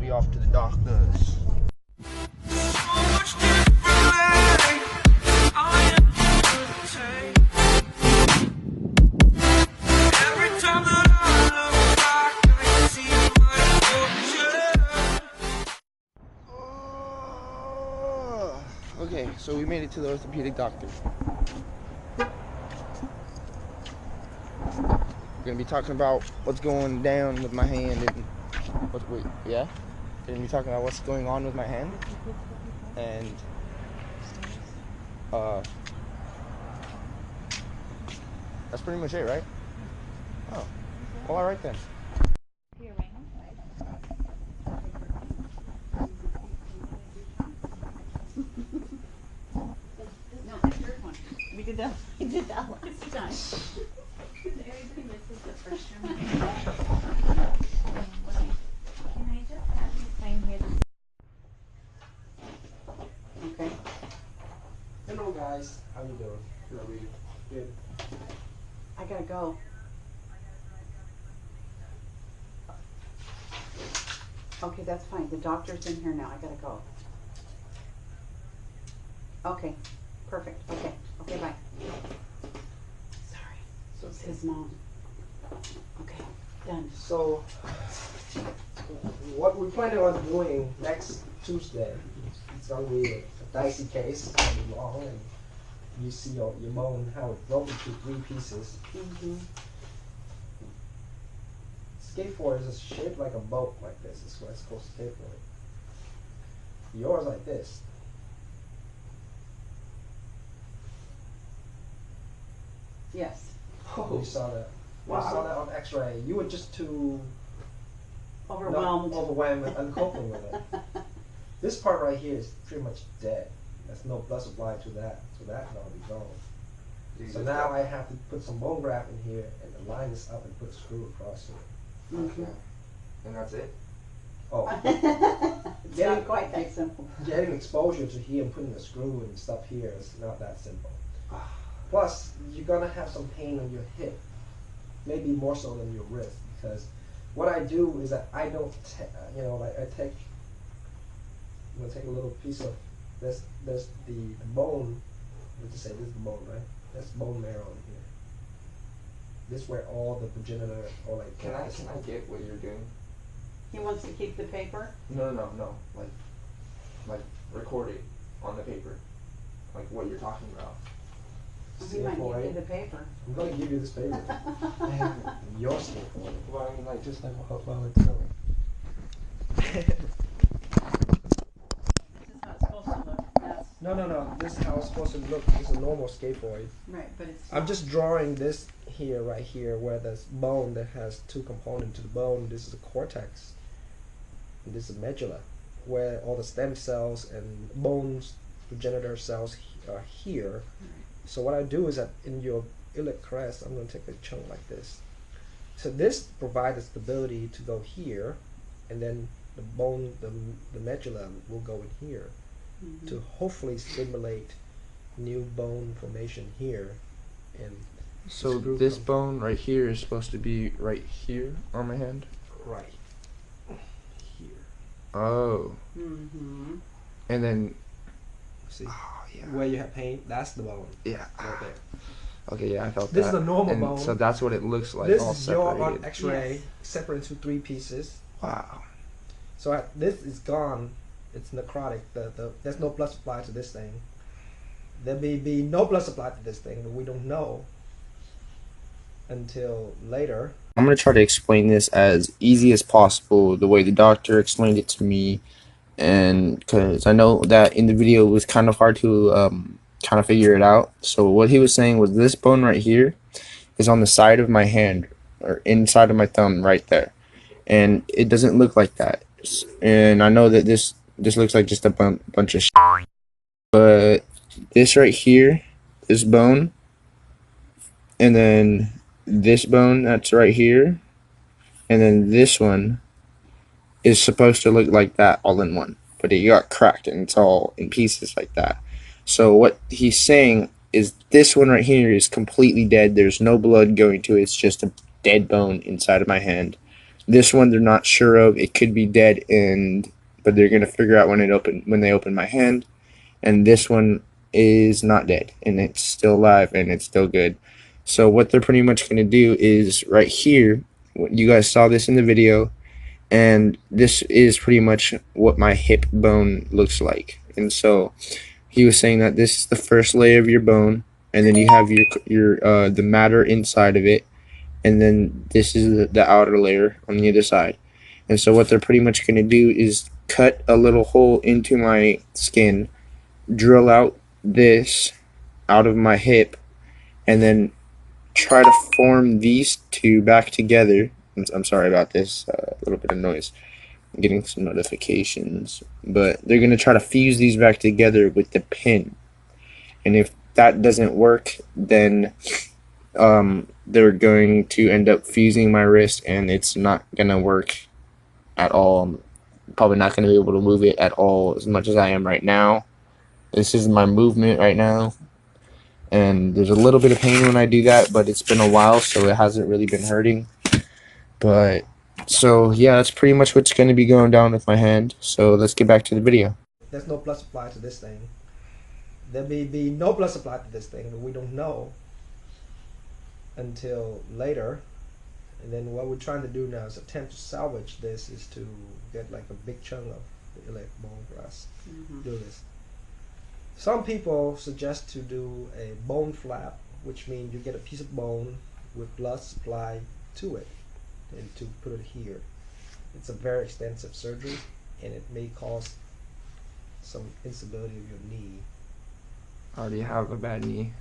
be off to the doctors. Okay, so we made it to the orthopedic doctor. We're gonna be talking about what's going down with my hand and wait, yeah? We're gonna be talking about what's going on with my hand and that's pretty much it, right? Oh, well, all right then. We did that last time. Everybody misses the first time. Can I just have you sign here? Okay. Hello guys, how you doing? Good. I gotta go. Okay, that's fine. The doctor's in here now. I gotta go. Okay, perfect. Okay, bye. Sorry. So it's his mom. Okay, done. So, what we're planning on doing next Tuesday, it's gonna be a dicey case, it's gonna be long, and you see your bone how it broke into 3 pieces. Skateboard is shaped like a boat, like this. That's what it's supposed to skateboard. Yours like this. Yes. We saw that. Wow. We saw that on X-ray. You were just too Overwhelmed. overwhelmed and coping with it. This part right here is pretty much dead. There's no blood supply to that, so that's gonna be gone. So now I have to put some bone graft in here and line this up and put a screw across it. Okay. And that's it? Oh, It's not quite that simple. getting exposure to here and putting a screw and stuff here is not that simple. Plus, you're gonna have some pain on your hip, maybe more so than your wrist, because what I do is that I don't, like I'm gonna take a little piece of this, the bone. Let's just say this is the bone, right? That's bone marrow in here. This is where all the progenitor or like. Can I get what you're doing? He wants to keep the paper? No. Like record it on the paper. Like what you're talking about. He might give you the paper. I'm gonna give you this paper. Your skin. Well, I mean, like, just like while it's going. This is how it's supposed to look. That's No. This is how it's supposed to look. It's a normal scaphoid. right, but it's I'm just drawing this here, right here, where there's bone that has 2 components to the bone. This is the cortex. And this is the medulla, where all the stem cells and bones, progenitor cells are here. So what I do is that in your iliac crest, I'm going to take a chunk like this. So this provides the stability to go here, and then the bone, the medulla will go in here to hopefully stimulate new bone formation here. And So this bone right here is supposed to be right here on my hand? right here. Oh. Mm-hmm. And then, See? oh, yeah. Where you have pain, that's the bone. Yeah. Right there. Okay, yeah, I felt This that. is the normal and bone. So that's what it looks like, This all is your on separated. X-ray, Yes. separate into 3 pieces. Wow. So this is gone. It's necrotic. There's no blood supply to this thing. There may be no blood supply to this thing, but we don't know until later. I'm going to try to explain this as easy as possible, the way the doctor explained it to me, and because I know that in the video it was kind of hard to kind of figure it out. So what he was saying was this bone right here is on the side of my hand, or inside of my thumb right there, and it doesn't look like that. And I know that this looks like just a bunch of shit, but this right here, this bone, and then this bone that's right here, and then this one is supposed to look like that all in one, but it got cracked and it's all in pieces like that. So what he's saying is this one right here is completely dead. There's no blood going to it. It's just a dead bone inside of my hand. This one they're not sure of. It could be dead, but they're gonna figure out when they open my hand. And this one is not dead, and it's still alive, and it's still good. So what they're pretty much gonna do is right here. You guys saw this in the video, and this is pretty much what my hip bone looks like. And so he was saying that this is the first layer of your bone, and then you have your the matter inside of it, and then this is the outer layer on the other side. And so what they're pretty much going to do is cut a little hole into my skin, drill out this out of my hip, and then try to form these two back together. I'm sorry about this, a little bit of noise. I'm getting some notifications, but they're going to try to fuse these back together with the pin. And if that doesn't work, then they're going to end up fusing my wrist, and it's not going to work at all. I'm probably not going to be able to move it at all as much as I am right now. This is my movement right now, and there's a little bit of pain when I do that, but it's been a while, so it hasn't really been hurting. But so yeah, that's pretty much what's going to be going down with my hand. So let's get back to the video. There's no blood supply to this thing. There may be no blood supply to this thing, but we don't know until later. And then what we're trying to do now is attempt to salvage this, is to get like a big chunk of the iliac bone grass. Do this. Some people suggest to do a bone flap, which means you get a piece of bone with blood supply to it and to put it here. It's a very extensive surgery, and it may cause some instability of your knee. I already have a bad knee.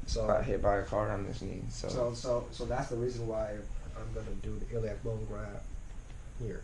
So Got hit by a car on this knee. So So that's the reason why I'm gonna do the iliac bone graft here.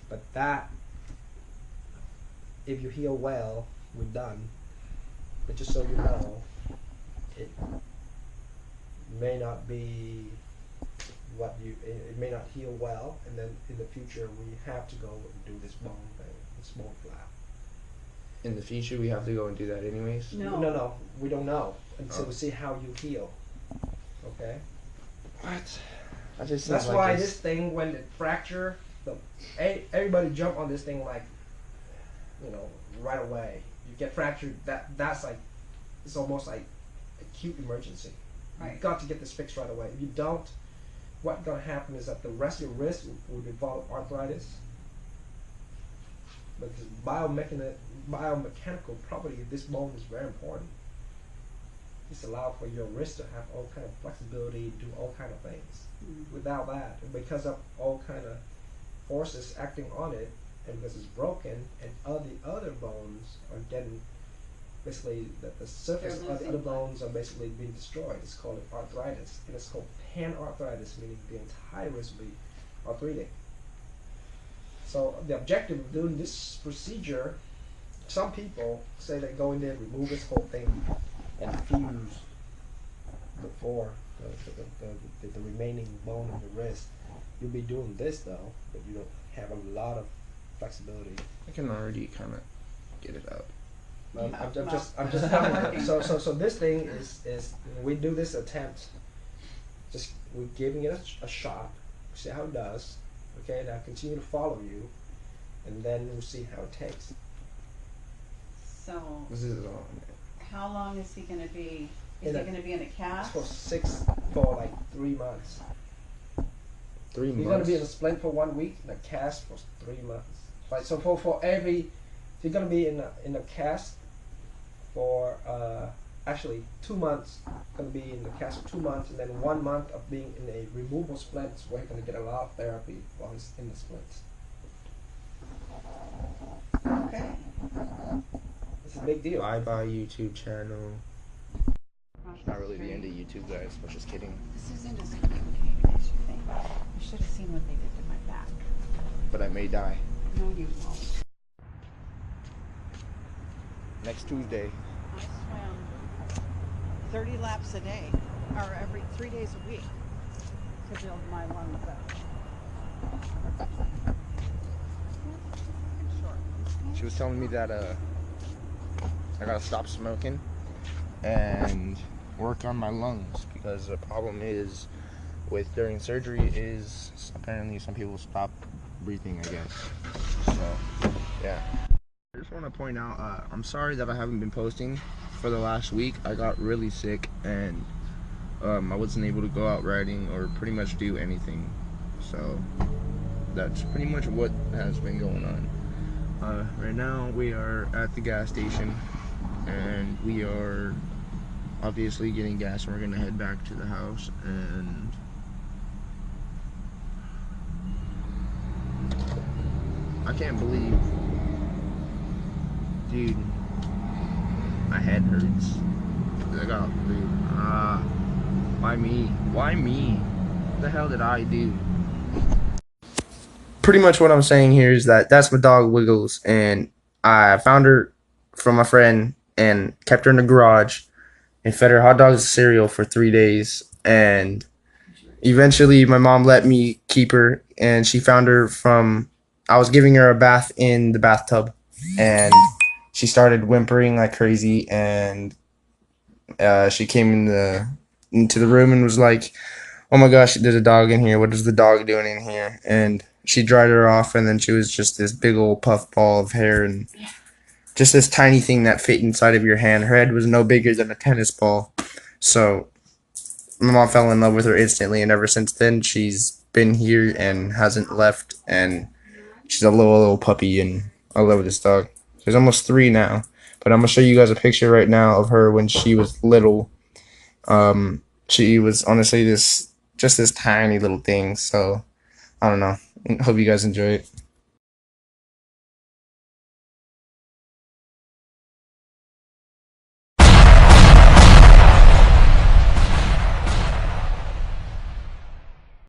But that, if you heal well, we're done. But just so you know, it may not be it may not heal well, and then in the future we have to go and do this bone thing, this bone flap. in the future, we have to go and do that anyways. No, we don't know until we see how you heal. Okay. What? I just That's like why this thing, when it fracture, everybody jump on this thing like, right away. You get fractured, that's like, it's almost like acute emergency. Right. You've got to get this fixed right away. If you don't, what's gonna happen is that the rest of your wrist will develop arthritis. Because biomechanical property of this bone is very important. This allows for your wrist to have all kind of flexibility, do all kind of things. Without that, because of all kind of forces acting on it, and because it's broken, and all the other bones are getting, basically, the surface of the other bones are basically being destroyed. It's called arthritis, and it's called panarthritis, meaning the entire wrist will be arthritic. So the objective of doing this procedure, some people say they go in there, remove this whole thing, and fuse before the remaining bone of the wrist. You'll be doing this though, but you don't have a lot of flexibility. I can already kind of get it out. I'm just telling you. So this thing is we do this attempt. Just we're giving it a shot. See how it does. Okay, now continue to follow you, and then we'll see how it takes. So, This is on. how long is he going to be? Is he going to be in a cast? For like 3 months. 3 months. You're going to be in a splint for 1 week, and a cast for 3 months. Right. So for every, if you're going to be in a cast for actually 2 months, going to be in the cast for 2 months, and then 1 month of being in a removable splint, where you're going to get a lot of therapy while he's in the splints. Okay. It's a big deal. Bye YouTube channel. Not really the end of YouTube, guys. But just kidding. This isn't as complicated as you think. You should have seen what they did to my back. But I may die No, you won't. next Tuesday. I swam 30 laps a day, or every 3 days a week, to build my lungs up. Sure. She was telling me that I gotta stop smoking and work on my lungs, because the problem is with during surgery is apparently some people stop breathing, I guess. So, yeah. I just want to point out, I'm sorry that I haven't been posting for the last week. I got really sick and I wasn't able to go out riding or pretty much do anything. So that's pretty much what has been going on. Right now we are at the gas station and we are obviously getting gas, and we're gonna head back to the house. And I can't believe, dude, my head hurts. I got food. Why me? Why me? What the hell did I do? Pretty much what I'm saying here is that that's my dog Wiggles, and I found her from my friend and kept her in the garage and fed her hot dogs and cereal for 3 days. And eventually my mom let me keep her, and she found her from, I was giving her a bath in the bathtub, and she started whimpering like crazy, and she came into the room and was like, "Oh my gosh, there's a dog in here. What is the dog doing in here?" And she dried her off, and then she was just this big old puff ball of hair and just this tiny thing that fit inside of your hand. Her head was no bigger than a tennis ball. So my mom fell in love with her instantly, and ever since then she's been here and hasn't left, and she's a little puppy, and I love this dog. She's almost 3 now, but I'm gonna show you guys a picture right now of her when she was little. She was honestly this tiny little thing. So I don't know. Hope you guys enjoy it.